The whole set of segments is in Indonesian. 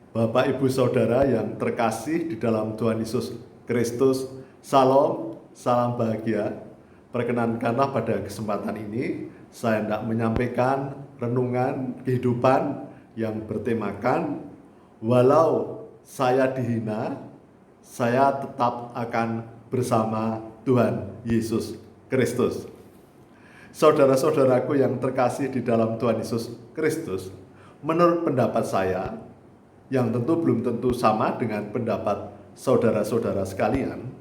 Bapak, Ibu, Saudara yang terkasih di dalam Tuhan Yesus Kristus, Salam, salam bahagia. Perkenankanlah pada kesempatan ini saya hendak menyampaikan renungan kehidupan yang bertemakan walau saya dihina, saya tetap akan bersama Tuhan Yesus Kristus. Saudara-saudaraku yang terkasih di dalam Tuhan Yesus Kristus, menurut pendapat saya, yang tentu belum tentu sama dengan pendapat saudara-saudara sekalian,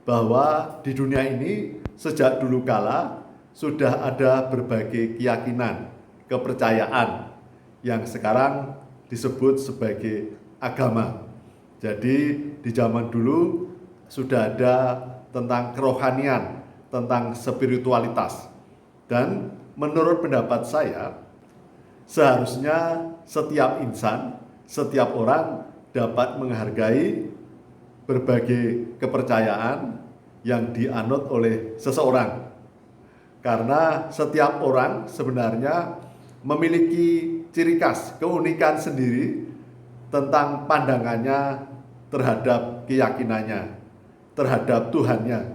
bahwa di dunia ini sejak dulu kala sudah ada berbagai keyakinan, kepercayaan yang sekarang disebut sebagai agama. Jadi di zaman dulu sudah ada tentang kerohanian, tentang spiritualitas. Dan menurut pendapat saya, seharusnya setiap insan, setiap orang dapat menghargai berbagai kepercayaan yang dianut oleh seseorang. Karena setiap orang sebenarnya memiliki ciri khas, keunikan sendiri tentang pandangannya terhadap keyakinannya, terhadap Tuhannya.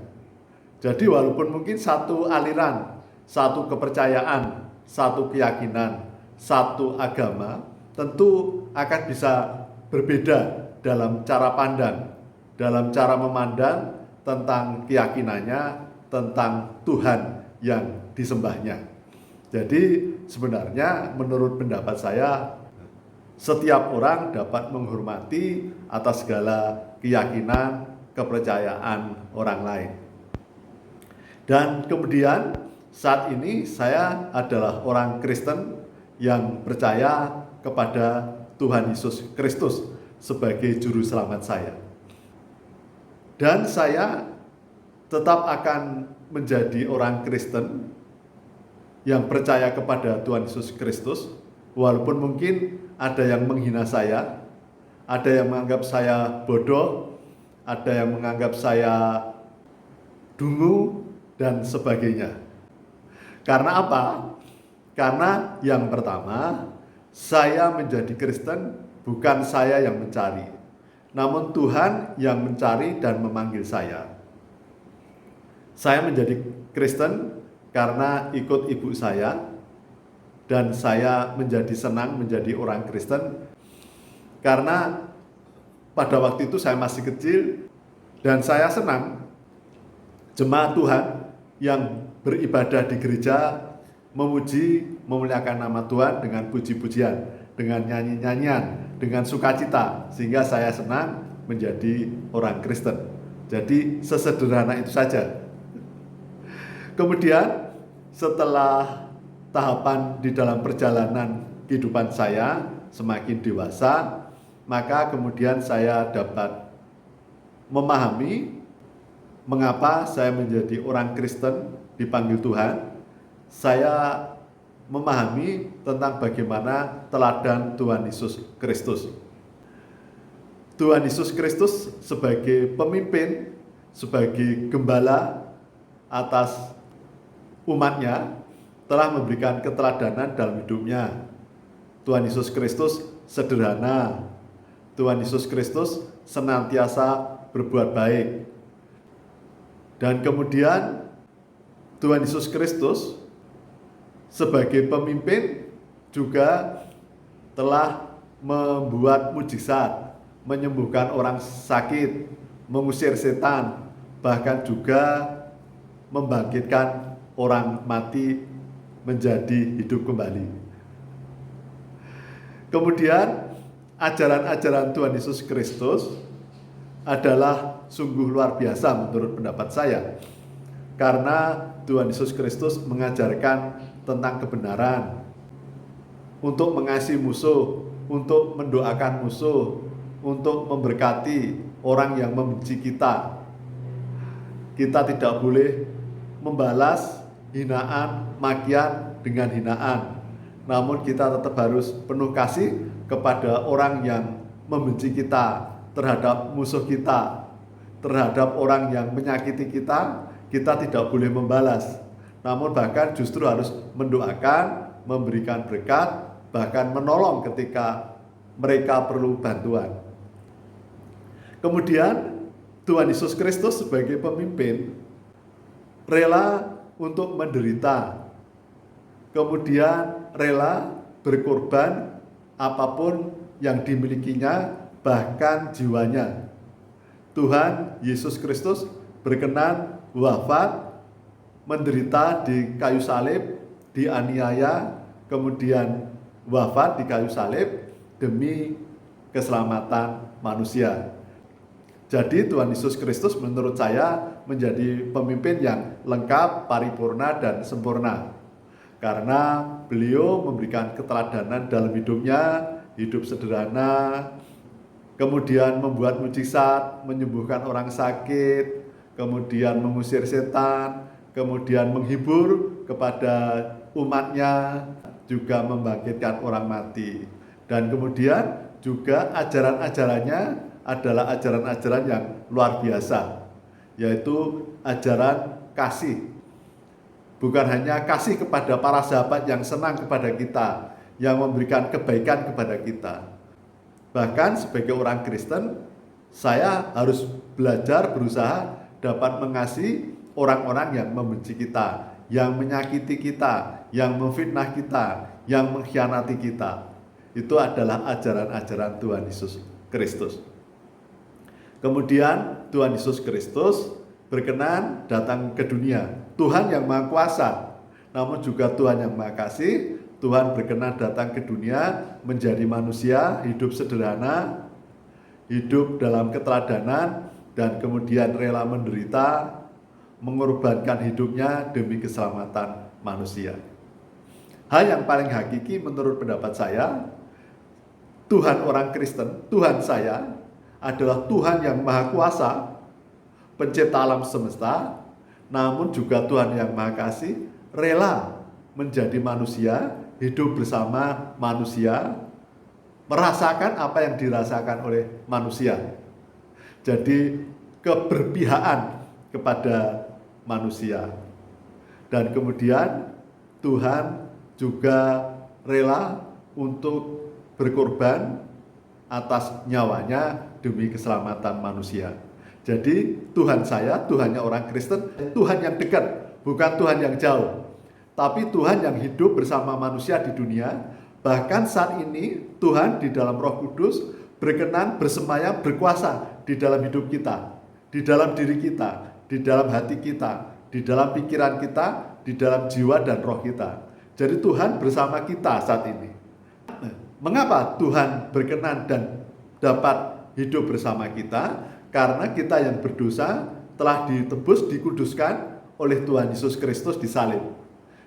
Jadi walaupun mungkin satu aliran, satu kepercayaan, satu keyakinan, satu agama, tentu akan bisa berbeda dalam cara pandang, dalam cara memandang tentang keyakinannya, tentang Tuhan yang disembahnya. Jadi sebenarnya menurut pendapat saya, setiap orang dapat menghormati atas segala keyakinan, kepercayaan orang lain. Dan kemudian saat ini saya adalah orang Kristen yang percaya kepada Tuhan Yesus Kristus sebagai juru selamat saya. Dan saya tetap akan menjadi orang Kristen yang percaya kepada Tuhan Yesus Kristus, walaupun mungkin ada yang menghina saya, ada yang menganggap saya bodoh, ada yang menganggap saya dungu, dan sebagainya. Karena apa? Karena yang pertama, saya menjadi Kristen bukan saya yang mencari, namun Tuhan yang mencari dan memanggil saya. Saya menjadi Kristen karena ikut ibu saya, dan saya menjadi senang menjadi orang Kristen karena pada waktu itu saya masih kecil dan saya senang jemaat Tuhan yang beribadah di gereja memuji, memuliakan nama Tuhan dengan puji-pujian, dengan nyanyi-nyanyian, dengan sukacita, sehingga saya senang menjadi orang Kristen. Jadi sesederhana itu saja. Kemudian setelah tahapan di dalam perjalanan kehidupan saya semakin dewasa, maka kemudian saya dapat memahami mengapa saya menjadi orang Kristen dipanggil Tuhan. Saya memahami tentang bagaimana teladan Tuhan Yesus Kristus. Tuhan Yesus Kristus sebagai pemimpin, sebagai gembala atas umatnya, telah memberikan keteladanan dalam hidupnya. Tuhan Yesus Kristus sederhana. Tuhan Yesus Kristus senantiasa berbuat baik. Dan kemudian Tuhan Yesus Kristus sebagai pemimpin juga telah membuat mujizat, menyembuhkan orang sakit, mengusir setan, bahkan juga membangkitkan orang mati menjadi hidup kembali. Kemudian ajaran-ajaran Tuhan Yesus Kristus adalah sungguh luar biasa menurut pendapat saya, karena Tuhan Yesus Kristus mengajarkan tentang kebenaran, untuk mengasihi musuh, untuk mendoakan musuh, untuk memberkati orang yang membenci kita. Kita tidak boleh membalas hinaan, makian dengan hinaan, namun kita tetap harus penuh kasih kepada orang yang membenci kita, terhadap musuh kita, terhadap orang yang menyakiti kita. Kita tidak boleh membalas, namun bahkan justru harus mendoakan, memberikan berkat, bahkan menolong ketika mereka perlu bantuan. Kemudian Tuhan Yesus Kristus sebagai pemimpin rela untuk menderita, kemudian rela berkorban apapun yang dimilikinya, bahkan jiwanya. Tuhan Yesus Kristus berkenan wafat, menderita di kayu salib, dianiaya, kemudian wafat di kayu salib demi keselamatan manusia. Jadi Tuhan Yesus Kristus menurut saya menjadi pemimpin yang lengkap, paripurna, dan sempurna. Karena beliau memberikan keteladanan dalam hidupnya, hidup sederhana, kemudian membuat mujizat, menyembuhkan orang sakit, kemudian mengusir setan, kemudian menghibur kepada umatnya, juga membangkitkan orang mati. Dan kemudian juga ajaran-ajarannya adalah ajaran-ajaran yang luar biasa, yaitu ajaran kasih. Bukan hanya kasih kepada para sahabat yang senang kepada kita, yang memberikan kebaikan kepada kita. Bahkan sebagai orang Kristen, saya harus belajar berusaha dapat mengasihi orang-orang yang membenci kita, yang menyakiti kita, yang memfitnah kita, yang mengkhianati kita. Itu adalah ajaran-ajaran Tuhan Yesus Kristus. Kemudian Tuhan Yesus Kristus berkenan datang ke dunia. Tuhan yang Maha Kuasa, namun juga Tuhan yang Maha Kasih. Tuhan berkenan datang ke dunia menjadi manusia, hidup sederhana, hidup dalam keteladanan, dan kemudian rela menderita, mengorbankan hidupnya demi keselamatan manusia. Hal yang paling hakiki menurut pendapat saya, Tuhan orang Kristen, Tuhan saya adalah Tuhan yang Maha Kuasa, pencipta alam semesta, namun juga Tuhan yang Maha Kasih, rela menjadi manusia, hidup bersama manusia, merasakan apa yang dirasakan oleh manusia. Jadi keberpihakan kepada manusia. Dan kemudian Tuhan juga rela untuk berkorban atas nyawanya demi keselamatan manusia. Jadi Tuhan saya, Tuhannya orang Kristen, Tuhan yang dekat, bukan Tuhan yang jauh. Tapi Tuhan yang hidup bersama manusia di dunia. Bahkan saat ini Tuhan di dalam Roh Kudus berkenan bersemayam, berkuasa di dalam hidup kita, di dalam diri kita, di dalam hati kita, di dalam pikiran kita, di dalam jiwa dan roh kita. Jadi Tuhan bersama kita saat ini. Mengapa Tuhan berkenan dan dapat hidup bersama kita? Karena kita yang berdosa telah ditebus, dikuduskan oleh Tuhan Yesus Kristus di salib.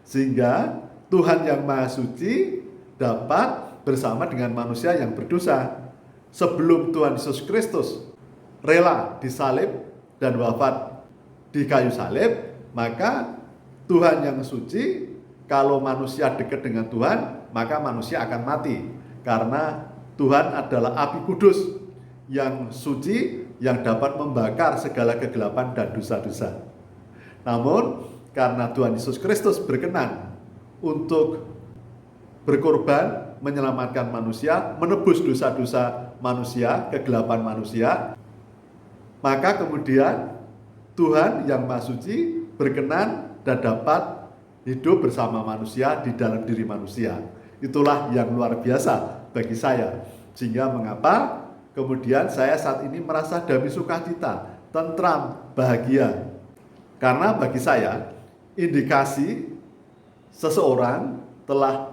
Sehingga Tuhan yang Maha Suci dapat bersama dengan manusia yang berdosa. Sebelum Tuhan Yesus Kristus rela disalib dan wafat di kayu salib, maka Tuhan yang suci, kalau manusia dekat dengan Tuhan, maka manusia akan mati. Karena Tuhan adalah api kudus yang suci, yang dapat membakar segala kegelapan dan dosa-dosa. Namun, karena Tuhan Yesus Kristus berkenan untuk berkorban, menyelamatkan manusia, menebus dosa-dosa manusia, kegelapan manusia, maka kemudian Tuhan yang Maha Suci berkenan dan dapat hidup bersama manusia di dalam diri manusia. Itulah yang luar biasa bagi saya. Sehingga mengapa kemudian saya saat ini merasa damai sukacita, tentram, bahagia. Karena bagi saya, indikasi seseorang telah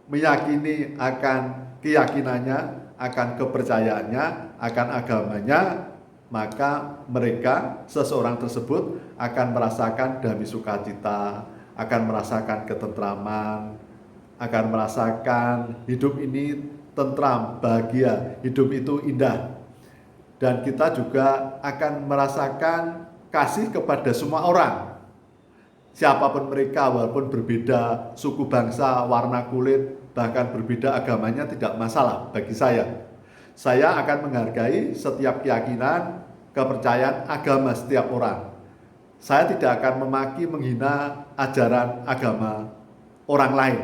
meyakini akan keyakinannya, akan kepercayaannya, akan agamanya, maka mereka, seseorang tersebut akan merasakan damai sukacita, akan merasakan ketentraman, akan merasakan hidup ini tentram, bahagia, hidup itu indah. Dan kita juga akan merasakan kasih kepada semua orang. Siapapun mereka, walaupun berbeda suku bangsa, warna kulit, bahkan berbeda agamanya, tidak masalah bagi saya. Saya akan menghargai setiap keyakinan, kepercayaan agama setiap orang. Saya tidak akan memaki, menghina ajaran agama orang lain.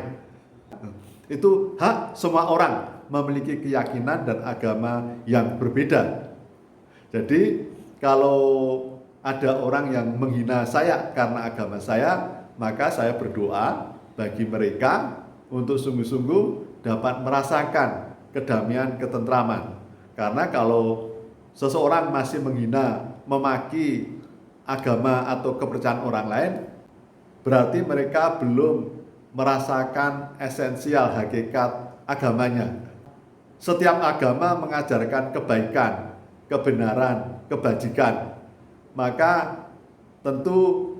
Itu hak semua orang memiliki keyakinan dan agama yang berbeda. Jadi kalau ada orang yang menghina saya karena agama saya, maka saya berdoa bagi mereka untuk sungguh-sungguh dapat merasakan kedamaian, ketentraman. Karena kalau seseorang masih menghina, memaki agama atau kepercayaan orang lain, berarti mereka belum merasakan esensial hakikat agamanya. Setiap agama mengajarkan kebaikan, kebenaran, kebajikan. Maka tentu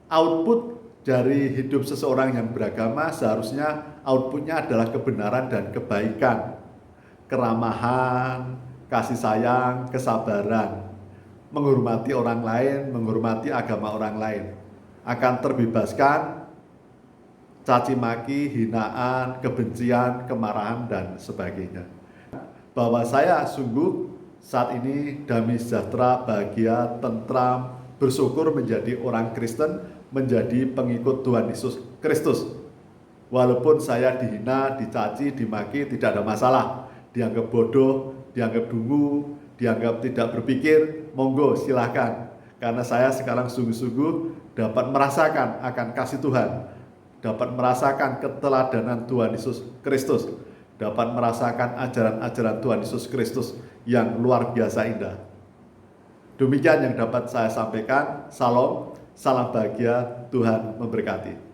output dari hidup seseorang yang beragama seharusnya outputnya adalah kebenaran dan kebaikan, keramahan, kasih sayang, kesabaran, menghormati orang lain, menghormati agama orang lain. Akan terbebaskan caci maki, hinaan, kebencian, kemarahan, dan sebagainya. Bahwa saya sungguh saat ini damai sejahtera, bahagia, tentram, bersyukur menjadi orang Kristen, menjadi pengikut Tuhan Yesus Kristus. Walaupun saya dihina, dicaci, dimaki, tidak ada masalah. Dianggap bodoh, dianggap dungu, dianggap tidak berpikir, monggo silahkan. Karena saya sekarang sungguh-sungguh dapat merasakan akan kasih Tuhan, dapat merasakan keteladanan Tuhan Yesus Kristus, dapat merasakan ajaran-ajaran Tuhan Yesus Kristus yang luar biasa indah. Demikian yang dapat saya sampaikan. Salam, salam bahagia, Tuhan memberkati.